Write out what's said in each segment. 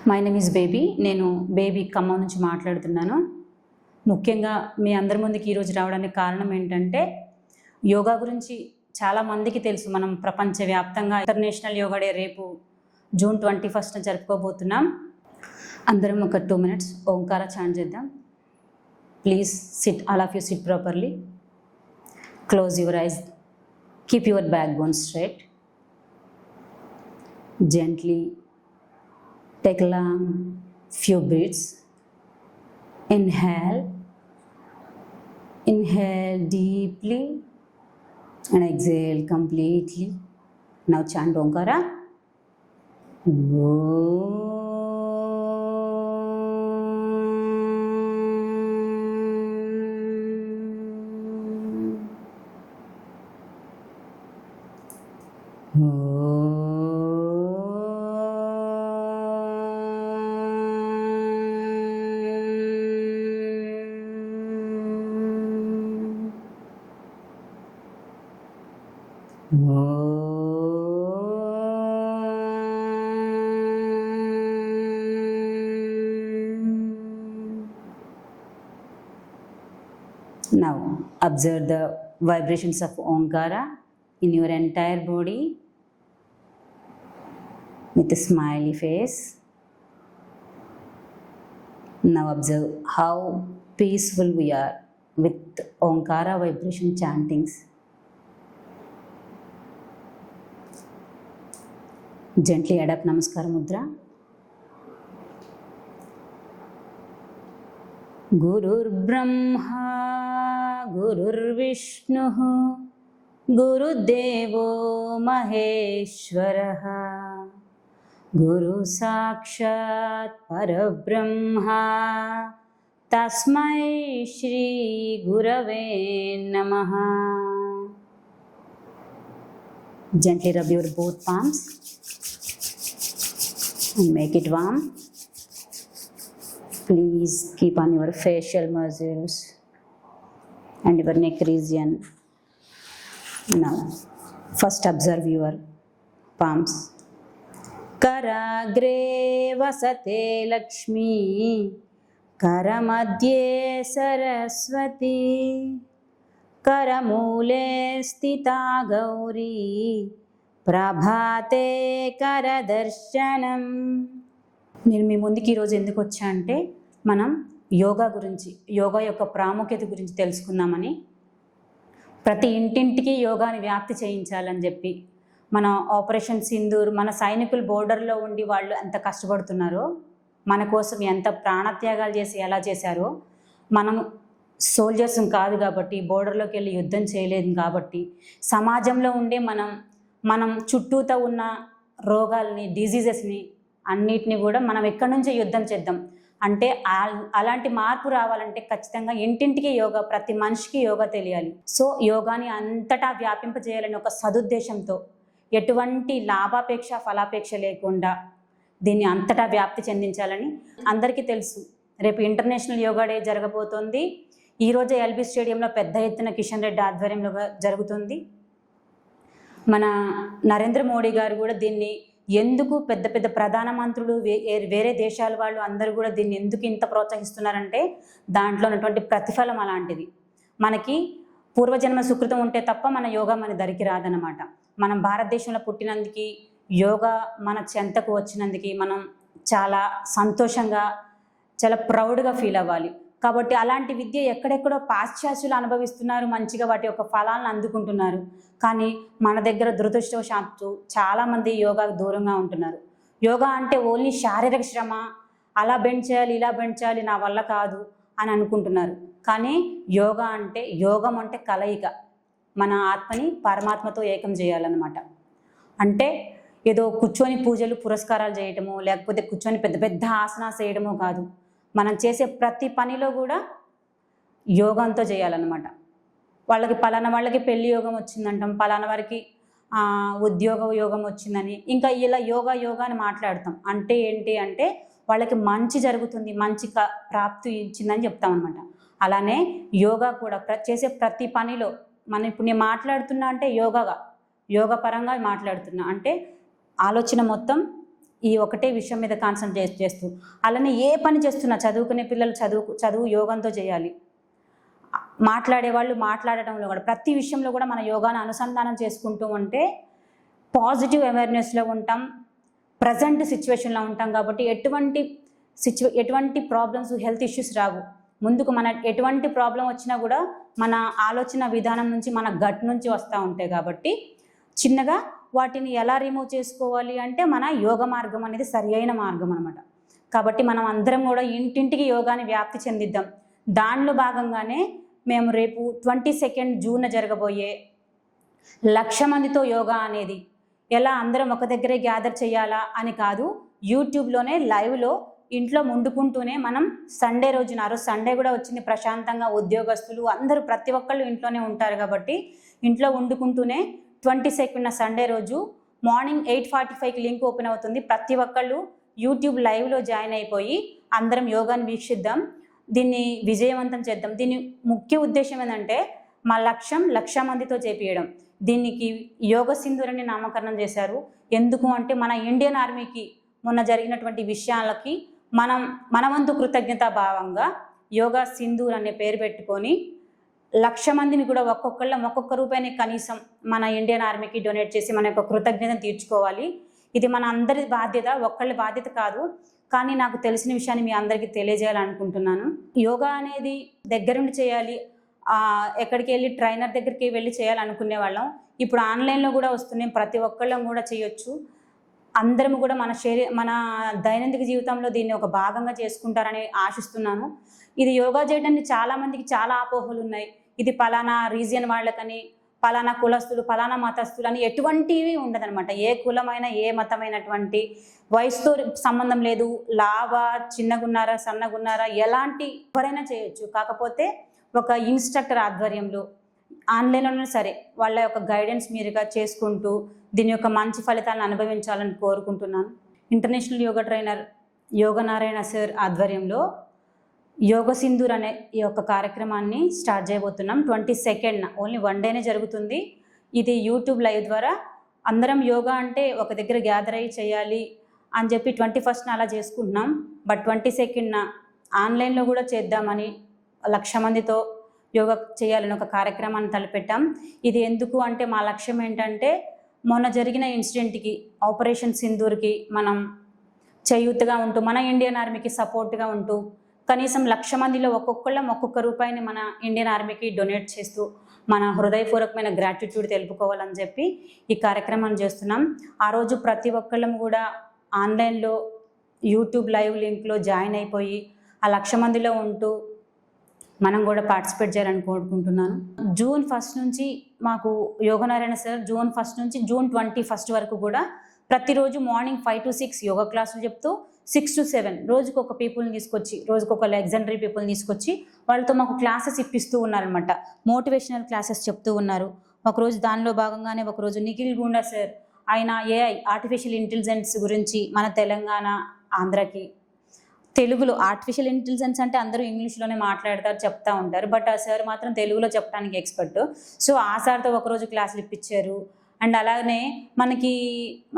My name is baby. నేను baby Khammam నుంచి మాట్లాడుతున్నాను. ముఖ్యంగా మీ అందరి ముందుకి ఈరోజు రావడానికి కారణం ఏంటంటే, యోగా గురించి చాలామందికి తెలుసు. మనం ప్రపంచవ్యాప్తంగా ఇంటర్నేషనల్ యోగా డే రేపు జూన్ 21 జరుపుకోబోతున్నాం. అందరం ఒక 2 minutes ఓంకార చాంట్ చేద్దాం. Please SIT, all of you SIT properly. Close your eyes, keep your back bone straight. Gently take a long few breaths. Inhale deeply and exhale completely. Now chant Omkara. Now observe the vibrations of Omkara in your entire body with a smiley face. Now observe how peaceful we are with Omkara vibration chantings. Gently adapt Namaskara Mudra. Gurur Brahma Gurur Vishnu Gurudevo Maheshwaraha Guru Sakshat Parabrahma Tasmai Shri Gurave Namaha. Gently rub your both palms and make it warm. Please keep on your facial muscles and your neck region. Now, first observe your palms. Karagre vasate Lakshmi, Karamadhye Saraswati, Karamule stita Gauri, Prabhate Karadarshanam. నేను మీ ముందుకి ఈరోజు ఎందుకు వచ్చా అంటే, మనం యోగా గురించి, యోగా యొక్క ప్రాముఖ్యత గురించి తెలుసుకుందామని. ప్రతి ఇంటింటికి యోగాని వ్యాప్తి చేయించాలని చెప్పి, మన ఆపరేషన్ సింధూర్, మన సైనికులు బోర్డర్లో ఉండి వాళ్ళు ఎంత కష్టపడుతున్నారో, మన కోసం ఎంత ప్రాణత్యాగాలు చేసి ఎలా చేశారో, మనం సోల్జర్స్ కాదు కాబట్టి, బోర్డర్లోకి వెళ్ళి యుద్ధం చేయలేదు కాబట్టి, సమాజంలో ఉండే మనం చుట్టూతో ఉన్న రోగాల్ని, డిజీజెస్ని అన్నిటిని కూడా మనం ఎక్కడి నుంచే యుద్ధం చేద్దాం. అంటే అలాంటి మార్పు రావాలంటే ఖచ్చితంగా ఇంటింటికి యోగా, ప్రతి మనిషికి యోగా తెలియాలి. సో యోగాని అంతటా వ్యాపింపజేయాలని ఒక సదుద్దేశంతో, ఎటువంటి లాభాపేక్ష ఫలాపేక్ష లేకుండా దీన్ని అంతటా వ్యాప్తి చెందించాలని అందరికీ తెలుసు. రేపు ఇంటర్నేషనల్ యోగా డే జరగబోతోంది. ఈరోజే ఎల్బీ స్టేడియంలో పెద్ద ఎత్తున కిషన్ రెడ్డి ఆధ్వర్యంలో జరుగుతుంది. మన నరేంద్ర మోడీ గారు కూడా దీన్ని ఎందుకు, పెద్ద పెద్ద ప్రధానమంత్రులు, వేరే దేశాల వాళ్ళు అందరూ కూడా దీన్ని ఎందుకు ఇంత ప్రోత్సహిస్తున్నారంటే, దాంట్లో ఉన్నటువంటి ప్రతిఫలం అలాంటిది. మనకి పూర్వజన్మ సుకృతం ఉంటే తప్ప మన యోగా మన దరికి రాదనమాట. మనం భారతదేశంలో పుట్టినందుకు, యోగా మన చెంతకు వచ్చినందుకు మనం చాలా సంతోషంగా, చాలా ప్రౌడ్గా ఫీల్ అవ్వాలి. కాబట్టి అలాంటి విద్య ఎక్కడెక్కడో పాశ్చాత్యులు అనుభవిస్తున్నారు, మంచిగా వాటి యొక్క ఫలాలను అందుకుంటున్నారు. కానీ మన దగ్గర దురదృష్టవశాత్తు చాలామంది యోగాకు దూరంగా ఉంటున్నారు. యోగా అంటే ఓన్లీ శారీరక శ్రమ, అలా బెండ్ చేయాలి, ఇలా బెండ్ చేయాలి, నా వల్ల కాదు అని అనుకుంటున్నారు. కానీ యోగం అంటే కలయిక, మన ఆత్మని పరమాత్మతో ఏకం చేయాలన్నమాట. అంటే ఏదో కూర్చొని పూజలు పురస్కారాలు చేయటమో, లేకపోతే కూర్చొని పెద్ద పెద్ద ఆసనాలు చేయడమో కాదు. మనం చేసే ప్రతి పనిలో కూడా యోగంతో చేయాలన్నమాట. పలానా వాళ్ళకి పెళ్లి యోగం వచ్చిందంటాం, పలానా వారికి ఉద్యోగ యోగం వచ్చిందని, ఇంకా ఇలా యోగా అని మాట్లాడతాం. అంటే ఏంటి అంటే వాళ్ళకి మంచి జరుగుతుంది, మంచి ప్రాప్తి ఇచ్చిందని చెప్తాం అనమాట. అలానే యోగా కూడా చేసే ప్రతి పనిలో మనం ఇప్పుడు నేను మాట్లాడుతున్నా అంటే యోగా పరంగా మాట్లాడుతున్నా. అంటే ఆలోచన మొత్తం ఈ ఒకటే విషయం మీద కాన్సన్ట్రేట్ చేస్తూ, అలానే ఏ పని చేస్తున్నా చదువుకునే పిల్లలు చదువు యోగంతో చేయాలి. మాట్లాడే వాళ్ళు మాట్లాడటంలో కూడా ప్రతి విషయంలో కూడా మన యోగాను అనుసంధానం చేసుకుంటూ ఉంటే పాజిటివ్ అవేర్నెస్లో ఉంటాం, ప్రజెంట్ సిచ్యువేషన్లో ఉంటాం. కాబట్టి ఎటువంటి ప్రాబ్లమ్స్, హెల్త్ ఇష్యూస్ రావు. ముందుకు మన ఎటువంటి ప్రాబ్లం వచ్చినా కూడా మన ఆలోచన విధానం నుంచి, మన గట్ నుంచి వస్తూ ఉంటాయి. కాబట్టి చిన్నగా వాటిని ఎలా రిమూవ్ చేసుకోవాలి అంటే మన యోగ మార్గం అనేది సరి అయిన మార్గం అనమాట. కాబట్టి మనం అందరం కూడా ఇంటింటికి యోగాని వ్యాప్తి చెందిద్దాం. దానిలో భాగంగానే మేము రేపు 22 జూన్ జరగబోయే 1,00,000 మందితో యోగా అనేది ఎలా అందరం ఒక దగ్గరే గ్యాదర్ చేయాలా అని కాదు, యూట్యూబ్లోనే లైవ్లో ఇంట్లో వండుకుంటూనే మనం సండే రోజున, ఆ రోజు సండే కూడా వచ్చింది, ప్రశాంతంగా ఉద్యోగస్తులు అందరూ ప్రతి ఒక్కళ్ళు ఇంట్లోనే ఉంటారు కాబట్టి ఇంట్లో వండుకుంటూనే 22 సండే రోజు మార్నింగ్ 8:45కి లింక్ ఓపెన్ అవుతుంది. ప్రతి ఒక్కళ్ళు యూట్యూబ్ లైవ్లో జాయిన్ అయిపోయి అందరం యోగాని వీక్షిద్దాం, దీన్ని విజయవంతం చేద్దాం. దీని ముఖ్య ఉద్దేశం ఏంటంటే మా లక్ష్యం 1,00,000 మందితో చేపియడం. దీనికి యోగ సింధూర్ అని నామకరణం చేశారు. ఎందుకు అంటే మన ఇండియన్ ఆర్మీకి మొన్న జరిగినటువంటి విషయాలకి మన వంతు కృతజ్ఞతా భావంగా యోగా సింధూర్ అనే పేరు పెట్టుకొని 1,00,000 మందిని కూడా ఒక్కొక్క రూపాయిని కనీసం మన ఇండియన్ ఆర్మీకి డొనేట్ చేసి మన యొక్క కృతజ్ఞతను తీర్చుకోవాలి. ఇది మన అందరి బాధ్యత, ఒక్కళ్ళ బాధ్యత కాదు. కానీ నాకు తెలిసిన విషయాన్ని మీ అందరికీ తెలియజేయాలనుకుంటున్నాను. యోగా అనేది దగ్గరుండి చేయాలి, ఎక్కడికి వెళ్ళి ట్రైనర్ దగ్గరికి వెళ్ళి చేయాలనుకునే వాళ్ళం. ఇప్పుడు ఆన్లైన్లో కూడా వస్తున్నాయి, ప్రతి ఒక్కళ్ళం కూడా చేయొచ్చు. అందరం కూడా మన దైనందిక జీవితంలో దీన్ని ఒక భాగంగా చేసుకుంటారని ఆశిస్తున్నాను. ఇది యోగా చేయడానికి చాలామందికి చాలా అపోహలు ఉన్నాయి. ఇది పలానా రీజియన్ వాళ్ళకని, పలానా కులస్తులు, పలానా మతస్థులు అని ఎటువంటివి ఉండదనమాట. ఏ కులమైన, ఏ మతమైనటువంటి, వయసుతో సంబంధం లేదు. లావా, చిన్నగున్నారా, సన్నగున్నారా, ఎవరైనా చేయొచ్చు. కాకపోతే ఒక ఇన్స్ట్రక్టర్ ఆధ్వర్యంలో ఆన్లైన్లోనే సరే వాళ్ళ యొక్క గైడెన్స్ మీరుగా చేసుకుంటూ దీని యొక్క మంచి ఫలితాలను అనుభవించాలని కోరుకుంటున్నాను. ఇంటర్నేషనల్ యోగా ట్రైనర్ యోగనారాయణ సార్ ఆధ్వర్యంలో యోగ సింధూర్ అనే ఈ యొక్క కార్యక్రమాన్ని స్టార్ట్ చేయబోతున్నాం. 22న ఓన్లీ 1 డేనే జరుగుతుంది. ఇది యూట్యూబ్ లైవ్ ద్వారా అందరం యోగా అంటే ఒక దగ్గర గ్యాదర్ అయ్యి చేయాలి అని చెప్పి 21న అలా చేసుకుంటున్నాం. బట్ 22న ఆన్లైన్లో కూడా చేద్దామని 1,00,000 మందితో యోగా చేయాలని ఒక కార్యక్రమాన్ని తలపెట్టాం. ఇది ఎందుకు అంటే మా లక్ష్యం ఏంటంటే మొన్న జరిగిన ఇన్సిడెంట్కి, ఆపరేషన్ సింధూర్కి మనం చేయూతగా ఉంటూ, మన ఇండియన్ ఆర్మీకి సపోర్ట్గా ఉంటూ కనీసం 1,00,000 మందిలో ఒక్కొక్క రూపాయిని మన ఇండియన్ ఆర్మీకి డొనేట్ చేస్తూ మన హృదయపూర్వకమైన గ్రాటిట్యూడ్ తెలుపుకోవాలని చెప్పి ఈ కార్యక్రమాన్ని చేస్తున్నాం. ఆ రోజు ప్రతి ఒక్కళ్ళం కూడా ఆన్లైన్లో యూట్యూబ్ లైవ్ లింక్లో జాయిన్ అయిపోయి ఆ 1,00,000 మందిలో ఉంటూ మనం కూడా పార్టిసిపేట్ చేయాలని కోరుకుంటున్నాను. జూన్ 1 నుంచి మాకు యోగనారాయణ సార్ జూన్ 1 నుంచి జూన్ 21 వరకు కూడా ప్రతిరోజు మార్నింగ్ 5 to 6 యోగా క్లాసులు చెప్తూ 6 to 7 రోజుకు ఒక పీపుల్ని తీసుకొచ్చి, రోజుకు ఒక లెజెండరీ పీపుల్ని తీసుకొచ్చి వాళ్ళతో మాకు క్లాసెస్ ఇప్పిస్తూ ఉన్నారనమాట. మోటివేషనల్ క్లాసెస్ చెప్తూ ఉన్నారు. ఒకరోజు దానిలో భాగంగానే ఒకరోజు నిఖిల్ గుండా సార్, ఆయన AI ఆర్టిఫిషియల్ ఇంటెలిజెన్స్ గురించి మన తెలంగాణ, ఆంధ్రాకి తెలుగులో, ఆర్టిఫిషియల్ ఇంటెలిజెన్స్ అంటే అందరూ ఇంగ్లీష్లోనే మాట్లాడతారు, చెప్తా ఉంటారు. బట్ ఆ సార్ మాత్రం తెలుగులో చెప్పడానికి ఎక్స్పర్ట్. సో ఆ సార్తో ఒకరోజు క్లాసులు ఇప్పించారు. అండ్ అలానే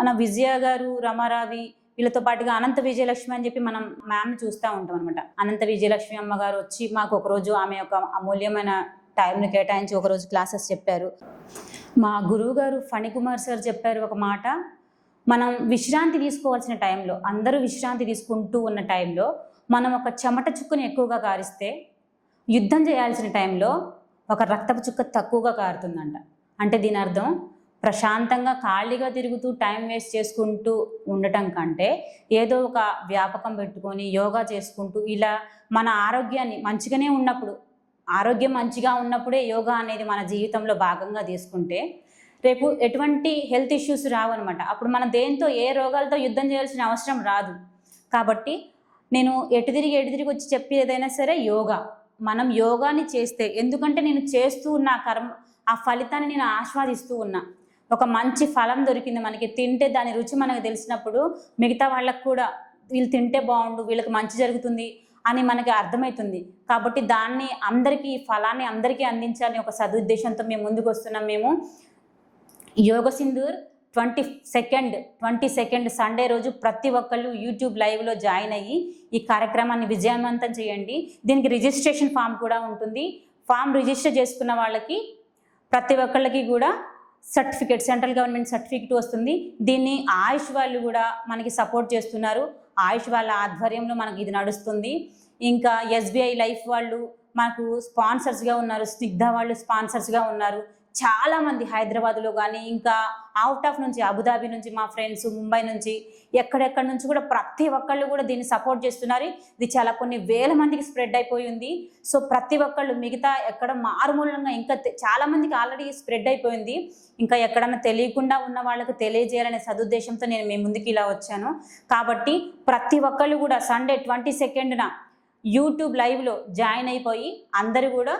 మన విజయ గారు, రమారావి, వీళ్ళతో పాటుగా అనంత విజయలక్ష్మి అని చెప్పి మనం మ్యామ్ని చూస్తూ ఉంటాం అనమాట. అనంత విజయలక్ష్మి అమ్మగారు వచ్చి మాకు ఒకరోజు ఆమె యొక్క అమూల్యమైన టైంని కేటాయించి ఒకరోజు క్లాసెస్ చెప్పారు. మా గురువు గారు ఫణికుమార్ సార్ చెప్పారు ఒక మాట, మనం విశ్రాంతి తీసుకోవాల్సిన టైంలో, అందరూ విశ్రాంతి తీసుకుంటూ ఉన్న టైంలో మనం ఒక చెమట చుక్కని ఎక్కువగా కారిస్తే యుద్ధం చేయాల్సిన టైంలో ఒక రక్తపు చుక్క తక్కువగా కారుతుందంట. అంటే దీని అర్థం ప్రశాంతంగా ఖాళీగా తిరుగుతూ టైం వేస్ట్ చేసుకుంటూ ఉండటం కంటే ఏదో ఒక వ్యాపకం పెట్టుకొని యోగా చేసుకుంటూ ఇలా మన ఆరోగ్యాన్ని మంచిగానే ఉన్నప్పుడు, ఆరోగ్యం మంచిగా ఉన్నప్పుడే యోగా అనేది మన జీవితంలో భాగంగా తీసుకుంటే రేపు ఎటువంటి హెల్త్ ఇష్యూస్ రావు అనమాట. అప్పుడు మనం దేంతో, ఏ రోగాలతో యుద్ధం చేయాల్సిన అవసరం రాదు. కాబట్టి నేను ఎటు తిరిగి వచ్చి చెప్పి ఏదైనా సరే యోగా, మనం యోగాని చేస్తే, ఎందుకంటే నేను చేస్తూ ఉన్న ఆ ఫలితాన్ని నేను ఆస్వాదిస్తూ ఉన్నా. ఒక మంచి ఫలం దొరికింది మనకి, తింటే దాని రుచి మనకు తెలిసినప్పుడు మిగతా వాళ్ళకు కూడా వీళ్ళు తింటే బాగుండు, వీళ్ళకి మంచి జరుగుతుంది అని మనకి అర్థమవుతుంది. కాబట్టి దాన్ని అందరికీ, ఫలాన్ని అందరికీ అందించాలని ఒక సదుద్దేశంతో మేము ముందుకు వస్తున్నాం. మేము యోగ సింధూర్ 22 సండే రోజు ప్రతి ఒక్కళ్ళు యూట్యూబ్ లైవ్లో జాయిన్ అయ్యి ఈ కార్యక్రమాన్ని విజయవంతం చేయండి. దీనికి రిజిస్ట్రేషన్ ఫామ్ కూడా ఉంటుంది. ఫామ్ రిజిస్టర్ చేసుకున్న వాళ్ళకి ప్రతి ఒక్కళ్ళకి కూడా సర్టిఫికేట్, సెంట్రల్ గవర్నమెంట్ సర్టిఫికేట్ వస్తుంది. దీన్ని ఆయుష్ వాళ్ళు కూడా మనకి సపోర్ట్ చేస్తున్నారు. ఆయుష్ వాళ్ళ ఆధ్వర్యంలో మనకి ఇది నడుస్తుంది. ఇంకా ఎస్బీఐ లైఫ్ వాళ్ళు మనకు స్పాన్సర్స్గా ఉన్నారు, స్నిగ్ధ వాళ్ళు స్పాన్సర్స్గా ఉన్నారు. చాలామంది హైదరాబాద్లో కానీ ఇంకా అవుట్ ఆఫ్ నుంచి, అబుదాబి నుంచి మా ఫ్రెండ్స్, ముంబై నుంచి, ఎక్కడెక్కడి నుంచి కూడా ప్రతి ఒక్కళ్ళు కూడా దీన్ని సపోర్ట్ చేస్తున్నారు. ఇది చాలా కొన్ని వేల మందికి స్ప్రెడ్ అయిపోయింది. సో ప్రతి ఒక్కళ్ళు మిగతా ఎక్కడ మారుమూలంగా ఇంకా చాలామందికి ఆల్రెడీ స్ప్రెడ్ అయిపోయింది. ఇంకా ఎక్కడన్నా తెలియకుండా ఉన్న వాళ్ళకు తెలియజేయాలనే సదుద్దేశంతో నేను మీ ముందుకు ఇలా వచ్చాను. కాబట్టి ప్రతి ఒక్కళ్ళు కూడా సండే 22న యూట్యూబ్ లైవ్లో జాయిన్ అయిపోయి అందరూ కూడా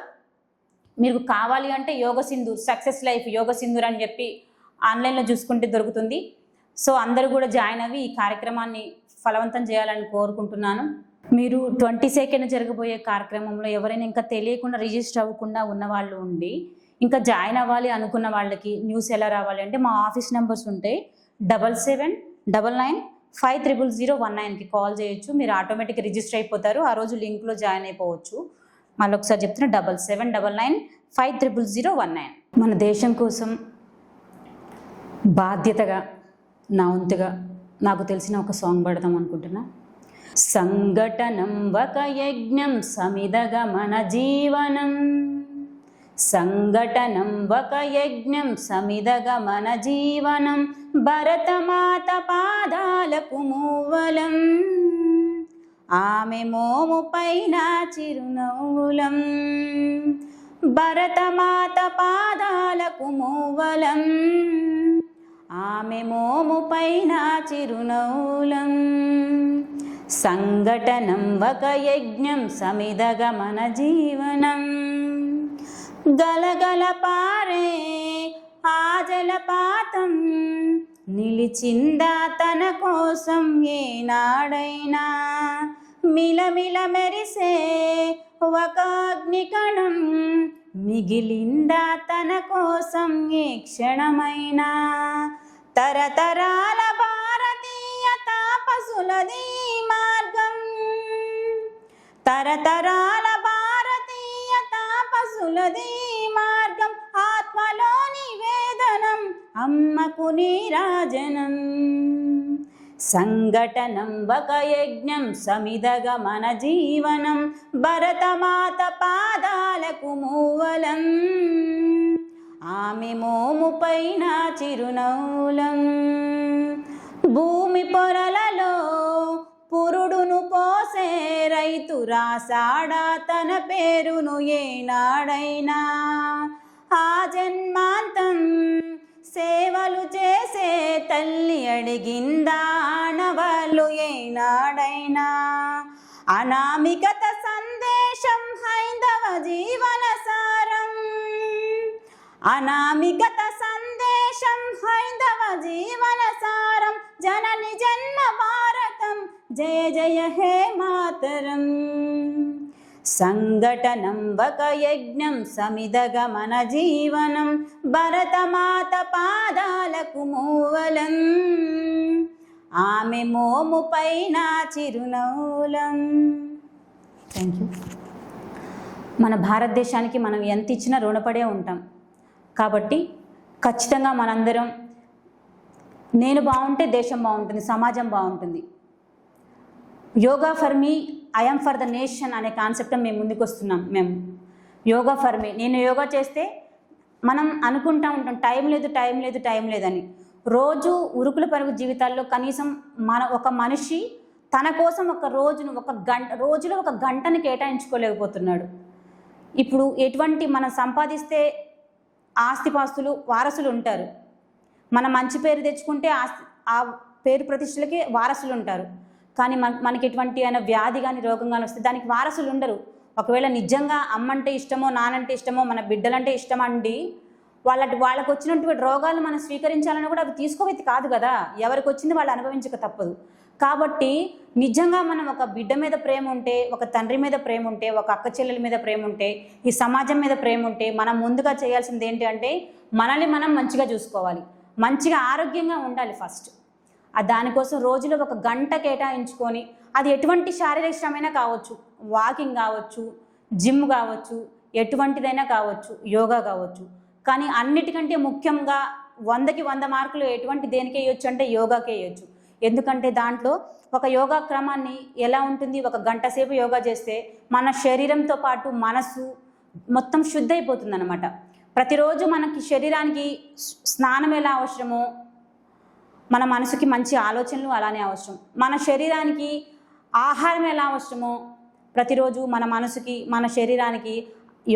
మీకు కావాలి అంటే యోగ సింధూర్, సక్సెస్ లైఫ్ యోగ సింధూర్ అని చెప్పి ఆన్లైన్లో చూసుకుంటే దొరుకుతుంది. సో అందరూ కూడా జాయిన్ అవి ఈ కార్యక్రమాన్ని ఫలవంతం చేయాలని కోరుకుంటున్నాను. మీరు 22న జరగబోయే కార్యక్రమంలో ఎవరైనా ఇంకా తెలియకుండా రిజిస్టర్ అవ్వకుండా ఉన్న వాళ్ళు ఉండి ఇంకా జాయిన్ అవ్వాలి అనుకున్న వాళ్ళకి న్యూస్ ఎలా రావాలి అంటే మా ఆఫీస్ నెంబర్స్ ఉంటాయి. 7799950019కి కాల్ చేయొచ్చు. మీరు ఆటోమేటిక్గా రిజిస్టర్ అయిపోతారు. ఆ రోజు లింక్లో జాయిన్ అయిపోవచ్చు. మళ్ళీ ఒకసారి చెప్తున్నా 7799950019. మన దేశం కోసం బాధ్యతగా నా వంతుగా నాకు తెలిసిన ఒక సాంగ్ పాడదాం అనుకుంటున్నా. సంఘటనం ఒక యజ్ఞం సమిదగమన జీవనం, సంఘటనం ఒక యజ్ఞం సమిదగమన జీవనం, భరతమాత పాదాలకు మూవలం, ఆమె మోము పైన చిరునవ్వులం, భరతమాత పాదాలకు మూవలం, ఆమె మోము పైన చిరునవ్వులం, సంఘటనం ఒక యజ్ఞం సమిదగమన జీవనం, గలగల పారే ఆ జలపాతం నిలిచిందా తన కోసం ఏనాడైనా, మిలమిల మెరిసే ఒక అగ్నికణం మిగిలిందా తన కోసం ఏ క్షణమైనా, తరతరాల భారతీయ తాపసులది మార్గం, తరతరాల భారతీయ తాపసులది మార్గం, ఆత్మలో నివేదనం అమ్మకు నీరాజనం, సంఘటనం ఒక యజ్ఞం సమిదగమన జీవనం, భరతమాత పాదాలకు మూవలం, ఆమె మోము పైన చిరునవ్వులం, భూమి పొరలలో పురుడును పోసే రైతు రాసాడా తన పేరును ఏనాడైనా, ఆ జన్మాంతం సేవలు చేసే తల్లి అడిగిందా ఆనవాళ్ళు ఏనాడైనా, అనామికత సందేశం హైందవ జీవన సారం, అనామికత సందేశం హైందవ జీవన సారం, జనని జన్మ భారతం జయ జయ హే మాతరం, సంఘటనం ఒక యజ్ఞం సమిదగమన జీవనం, భరతమాత పాదాలకు మూవలం, ఆమె మోము పైన చిరునవ్వులం. Thank you. మన భారతదేశానికి మనం ఎంత ఇచ్చినా రుణపడే ఉంటాం. కాబట్టి ఖచ్చితంగా మనందరం నేను బాగుంటే దేశం బాగుంటుంది, సమాజం బాగుంటుంది. Yoga for me, I'm for the nation అనే కాన్సెప్ట్ మేము ముందుకు వస్తున్నాం. మేము యోగా ఫర్ మీ, నేను యోగా చేస్తే మనం అనుకుంటూ ఉంటాం టైం లేదు టైం లేదు టైం లేదని. రోజు ఉరుకుల పరుగు జీవితాల్లో కనీసం ఒక మనిషి తన కోసం ఒక రోజులో ఒక గంటని కేటాయించుకోలేకపోతున్నాడు. ఇప్పుడు ఎటువంటి మనం సంపాదిస్తే ఆస్తిపాస్తులు వారసులు ఉంటారు, మనం మంచి పేరు తెచ్చుకుంటే ఆ పేరు ప్రతిష్టలకి వారసులు ఉంటారు. కానీ మనకి ఎటువంటి అయినా వ్యాధి కానీ రోగం కానీ వస్తే దానికి వారసులు ఉండరు. ఒకవేళ నిజంగా అమ్మంటే ఇష్టమో నానంటే ఇష్టమో మన బిడ్డలంటే ఇష్టమండి వాళ్ళకు వచ్చినటువంటి రోగాలు మనం స్వీకరించాలని కూడా అవి తీసుకోవేది కాదు కదా. ఎవరికి వచ్చింది వాళ్ళు అనుభవించక తప్పదు. కాబట్టి నిజంగా మనం ఒక బిడ్డ మీద ప్రేమ ఉంటే, ఒక తండ్రి మీద ప్రేమ ఉంటే, ఒక అక్క చెల్లెల మీద ప్రేమ ఉంటే, ఈ సమాజం మీద ప్రేమ ఉంటే మనం ముందుగా చేయాల్సింది ఏంటి అంటే మనల్ని మనం మంచిగా చూసుకోవాలి. మంచిగా ఆరోగ్యంగా ఉండాలి ఫస్ట్. దానికోసం రోజులో 1 గంట కేటాయించుకొని, అది ఎటువంటి శారీరక శ్రమైనా కావచ్చు, వాకింగ్ కావచ్చు, జిమ్ కావచ్చు, ఎటువంటిదైనా కావచ్చు, యోగా కావచ్చు. కానీ అన్నిటికంటే ముఖ్యంగా 100కి 100 మార్కులు దేనికి వేయొచ్చు అంటే యోగాకే వేయొచ్చు. ఎందుకంటే దాంట్లో ఒక యోగా క్రమాన్ని ఎలా ఉంటుంది, 1 గంట సేపు యోగా చేస్తే మన శరీరంతో పాటు మనసు మొత్తం శుద్ధి అయిపోతుంది అనమాట. ప్రతిరోజు మనకి శరీరానికి స్నానం ఎలా అవసరమో మన మనసుకి మంచి ఆలోచనలు అలానే అవసరం. మన శరీరానికి ఆహారం ఎలా అవసరమో ప్రతిరోజు మన మనసుకి మన శరీరానికి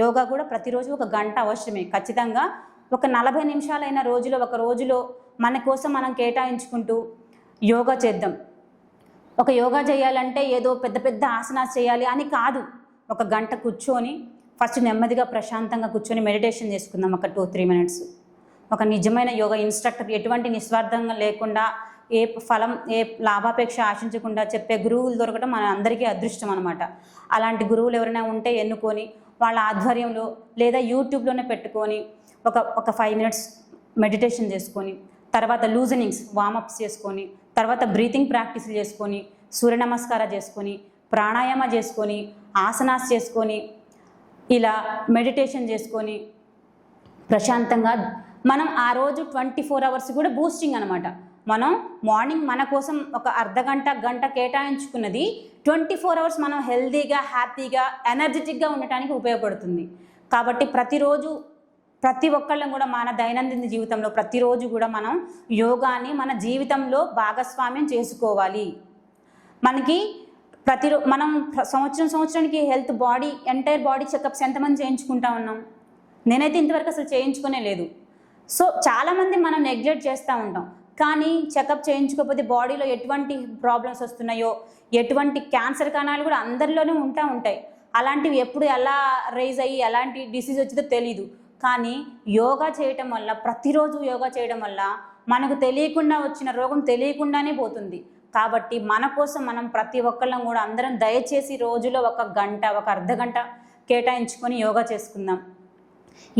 యోగా కూడా ప్రతిరోజు 1 గంట అవసరమే. ఖచ్చితంగా ఒక 40 నిమిషాలైన రోజులో మన కోసం మనం కేటాయించుకుంటూ యోగా చేద్దాం. ఒక యోగా చేయాలంటే ఏదో పెద్ద పెద్ద ఆసనాలు చేయాలి అని కాదు. 1 గంట కూర్చొని ఫస్ట్ నెమ్మదిగా ప్రశాంతంగా కూర్చొని మెడిటేషన్ చేసుకుందాం. ఒక 2-3 మినిట్స్. ఒక నిజమైన యోగా ఇన్స్ట్రక్టర్ ఎటువంటి నిస్వార్థంగా లేకుండా, ఏ లాభాపేక్ష ఆశించకుండా చెప్పే గురువులు దొరకడం మన అందరికీ అదృష్టం అనమాట. అలాంటి గురువులు ఎవరైనా ఉంటే ఎన్నుకొని వాళ్ళ ఆధ్వర్యంలో లేదా యూట్యూబ్లోనే పెట్టుకొని ఒక 5 మినిట్స్ మెడిటేషన్ చేసుకొని, తర్వాత లూజనింగ్స్ వార్మప్స్ చేసుకొని, తర్వాత బ్రీతింగ్ ప్రాక్టీస్లు చేసుకొని, సూర్య నమస్కారం చేసుకొని, ప్రాణాయామ చేసుకొని, ఆసనాస్ చేసుకొని, ఇలా మెడిటేషన్ చేసుకొని ప్రశాంతంగా మనం ఆ రోజు 24 అవర్స్ కూడా బూస్టింగ్ అనమాట. మనం మార్నింగ్ మన కోసం ఒక అర్ధగంట గంట కేటాయించుకున్నది 24 అవర్స్ మనం హెల్తీగా, హ్యాపీగా, ఎనర్జెటిక్గా ఉండటానికి ఉపయోగపడుతుంది. కాబట్టి ప్రతి ఒక్కళ్ళం కూడా మన దైనందిన జీవితంలో ప్రతిరోజు కూడా మనం యోగాని మన జీవితంలో భాగస్వామ్యం చేసుకోవాలి. మనకి మనం సంవత్సరానికి ఎంటైర్ బాడీ చెకప్స్ ఎంతమంది చేయించుకుంటా ఉన్నాం? నేనైతే ఇంతవరకు అసలు చేయించుకునే లేదు. సో చాలామంది మనం నెగ్లెక్ట్ చేస్తూ ఉంటాం. కానీ చెకప్ చేయించుకోకపోతే బాడీలో ఎటువంటి ప్రాబ్లమ్స్ వస్తున్నాయో, ఎటువంటి క్యాన్సర్ కణాలు కూడా అందరిలోనే ఉంటాయి. అలాంటివి ఎప్పుడు ఎలా రైజ్ అయ్యి ఎలాంటి డిసీజ్ వచ్చిందో తెలీదు. కానీ యోగా చేయటం వల్ల, ప్రతిరోజు యోగా చేయడం వల్ల మనకు తెలియకుండా వచ్చిన రోగం తెలియకుండానే పోతుంది. కాబట్టి మన కోసం మనం ప్రతి ఒక్కళ్ళం కూడా అందరం దయచేసి రోజులో 1 గంట, 1 అర్ధగంట కేటాయించుకొని యోగా చేసుకుందాం.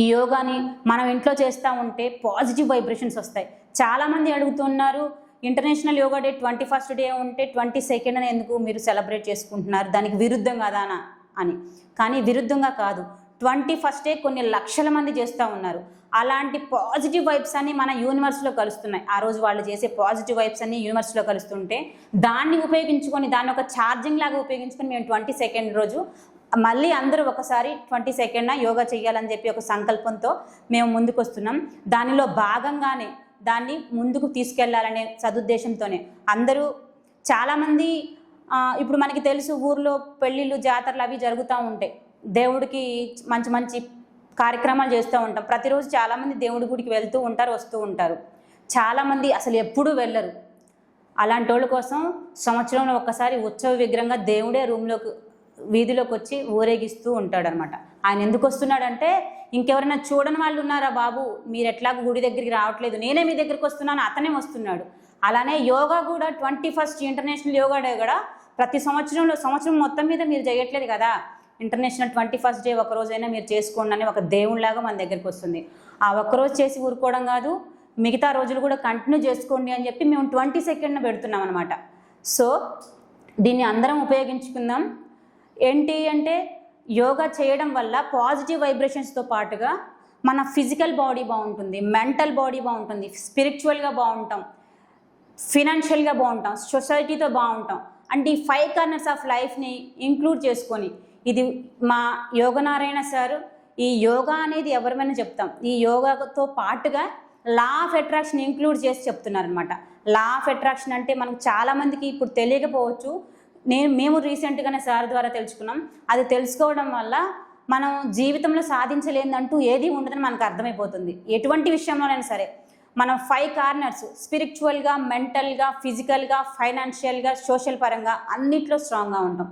ఈ యోగాని మనం ఇంట్లో చేస్తూ ఉంటే పాజిటివ్ వైబ్రేషన్స్ వస్తాయి. చాలామంది అడుగుతున్నారు, international yoga day 21st day ఉంటే 22nd అని ఎందుకు మీరు సెలబ్రేట్ చేసుకుంటున్నారు, దానికి విరుద్ధం కాదా అని. కానీ విరుద్ధంగా కాదు, 21st డే కొన్ని లక్షల మంది చేస్తూ ఉన్నారు. అలాంటి పాజిటివ్ వైబ్స్ అన్ని మన యూనివర్స్లో కలుస్తున్నాయి. ఆ రోజు వాళ్ళు చేసే పాజిటివ్ వైబ్స్ అన్ని యూనివర్స్లో కలుస్తుంటే దాన్ని ఉపయోగించుకొని, దాన్ని ఒక ఛార్జింగ్ లాగా ఉపయోగించుకొని మేము 22nd రోజు మళ్ళీ అందరూ ఒకసారి 22nd యోగా చేయాలని చెప్పి ఒక సంకల్పంతో మేము ముందుకు వస్తున్నాం. దానిలో భాగంగానే దాన్ని ముందుకు తీసుకెళ్లాలనే సదుద్దేశంతోనే అందరూ చాలామంది ఇప్పుడు మనకి తెలుసు, ఊర్లో పెళ్ళిళ్ళు, జాతరలు అవి జరుగుతూ ఉంటాయి. దేవుడికి మంచి మంచి కార్యక్రమాలు చేస్తూ ఉంటాం. ప్రతిరోజు చాలామంది దేవుడి గుడికి వెళ్తూ ఉంటారు, వస్తూ ఉంటారు. చాలామంది అసలు ఎప్పుడూ వెళ్ళరు. అలాంటి వాళ్ళ కోసం సంవత్సరంలో ఒక్కసారి ఉత్సవ విగ్రహంగా దేవుడే వీధిలోకి వచ్చి ఊరేగిస్తూ ఉంటాడనమాట. ఆయన ఎందుకు వస్తున్నాడంటే, ఇంకెవరైనా చూడని వాళ్ళు ఉన్నారా బాబు, మీరు ఎట్లాగో గుడి దగ్గరికి రావట్లేదు, నేనే మీ దగ్గరికి వస్తున్నాను, అతనే వస్తున్నాడు. అలానే యోగా కూడా 21st ఇంటర్నేషనల్ యోగా డే కూడా ప్రతి సంవత్సరం మొత్తం మీద మీరు చేయట్లేదు కదా, ఇంటర్నేషనల్ 21st డే ఒకరోజైనా మీరు చేసుకోండి అని ఒక దేవునిలాగా మన దగ్గరికి వస్తుంది. ఆ ఒక్కరోజు చేసి ఊరుకోవడం కాదు, మిగతా రోజులు కూడా కంటిన్యూ చేసుకోండి అని చెప్పి మేము 22nd పెడుతున్నాం అనమాట. సో దీన్ని అందరం ఉపయోగించుకుందాం. ఏంటి అంటే, యోగా చేయడం వల్ల పాజిటివ్ వైబ్రేషన్స్తో పాటుగా మన ఫిజికల్ బాడీ బాగుంటుంది, మెంటల్ బాడీ బాగుంటుంది, స్పిరిచువల్గా బాగుంటాం, ఫినాన్షియల్గా బాగుంటాం, సొసైటీతో బాగుంటాం. అంటే ఈ 5 కార్నర్స్ ఆఫ్ లైఫ్ని ఇంక్లూడ్ చేసుకొని, ఇది మా యోగనారాయణ సార్ ఈ యోగా అనేది ఎవరిమైనా చెప్తాం, ఈ యోగాతో పాటుగా లా ఆఫ్ అట్రాక్షన్ ఇంక్లూడ్ చేసి చెప్తున్నారనమాట. లా ఆఫ్ అట్రాక్షన్ అంటే మనకు చాలామందికి ఇప్పుడు తెలియకపోవచ్చు. మేము రీసెంట్గానే సార్ ద్వారా తెలుసుకున్నాం. అది తెలుసుకోవడం వల్ల మనం జీవితంలో సాధించలేదంటూ ఏది ఉండదని మనకు అర్థమైపోతుంది. ఎటువంటి విషయంలోనైనా సరే మనం 5 కార్నర్స్ స్పిరిచువల్గా, మెంటల్గా, ఫిజికల్గా, ఫైనాన్షియల్గా, సోషల్ పరంగా అన్నిట్లో స్ట్రాంగ్గా ఉంటాం.